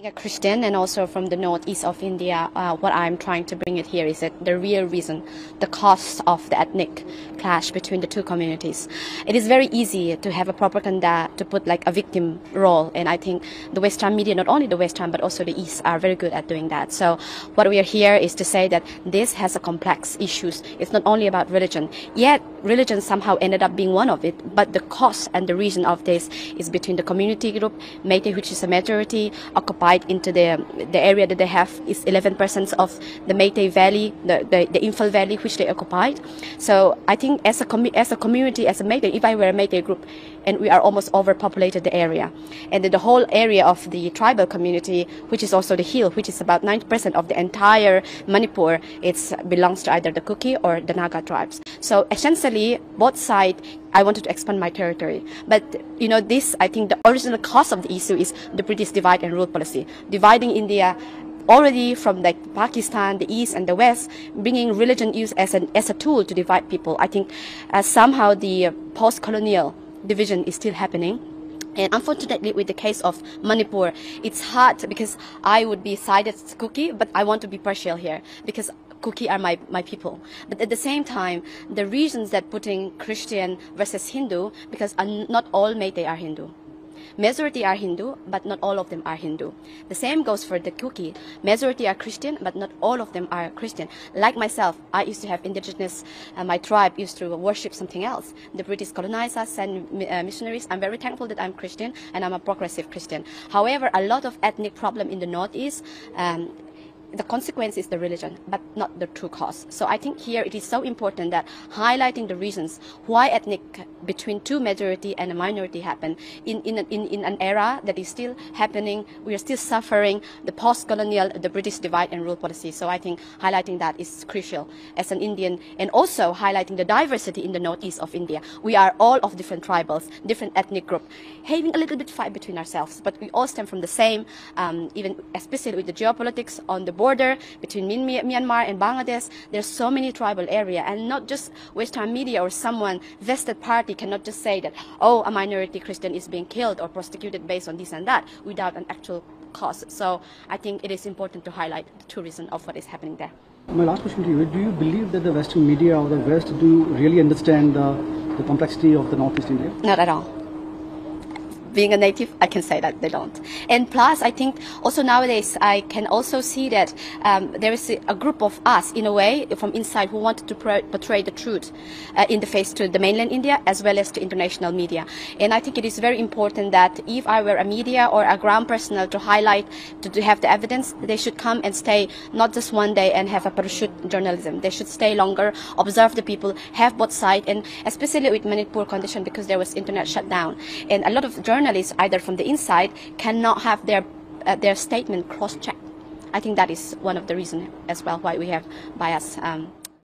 Being a Christian and also from the northeast of India, what I'm trying to bring it here is that the real reason, the cost of the ethnic clash between the two communities. It is very easy to have a propaganda to put like a victim role, and I think the Western media, not only the Western but also the East, are very good at doing that. So what we are here is to say that this has a complex issues. It's not only about religion, yet religion somehow ended up being one of it, but the cost and the reason of this is between the community group, Meitei, which is a majority, occupied into the area that they have is 11% of the Meitei Valley, the Imphal Valley, which they occupied. So I think as a community, as a Meitei, if I were a Meitei group, and we are almost overpopulated the area, and the whole area of the tribal community, which is also the hill, which is about 90% of the entire Manipur, it belongs to either the Kuki or the Naga tribes. So essentially, both sides, I wanted to expand my territory. But, you know, this, I think the original cause of the issue is the British divide and rule policy, dividing India already from like Pakistan, the East and the West, bringing religion use as a tool to divide people. I think somehow the post-colonial division is still happening. And unfortunately, with the case of Manipur, it's hard because I would be sided as Kuki, but I want to be partial here because Kuki are my people. But at the same time, the reasons that putting Christian versus Hindu, because not all Meitei are Hindu. Majority are Hindu, but not all of them are Hindu. The same goes for the Kuki. Majority are Christian, but not all of them are Christian. Like myself, I used to have indigenous, my tribe used to worship something else. The British colonized us and missionaries. I'm very thankful that I'm Christian and I'm a progressive Christian. However, a lot of ethnic problem in the Northeast, the consequence is the religion, but not the true cause. So I think here it is so important that highlighting the reasons why ethnic between two majority and a minority happen in an era that is still happening. We are still suffering the post-colonial, the British divide and rule policy. So I think highlighting that is crucial as an Indian, and also highlighting the diversity in the northeast of India. We are all of different tribals, different ethnic group, having a little bit fight between ourselves, but we all stem from the same, even especially with the geopolitics on the border between Myanmar and Bangladesh. There's so many tribal area, and not just Western media or someone vested party cannot just say that, oh, a minority Christian is being killed or prosecuted based on this and that without an actual cause. So I think it is important to highlight the true reason of what is happening there. My last question to you, do you believe that the Western media or the West do really understand the complexity of the Northeast India? Not at all. Being a native, I can say that they don't. And plus, I think also nowadays, I can also see that there is a group of us, in a way, from inside who wanted to portray the truth in the face to the mainland India as well as to international media. And I think it is very important that if I were a media or a ground personnel to highlight, to have the evidence, they should come and stay not just one day and have a parachute journalism. They should stay longer, observe the people, have both sides, and especially with Manipur condition because there was internet shutdown. And a lot of journalists, either from the inside, cannot have their statement cross-checked. I think that is one of the reasons as well why we have bias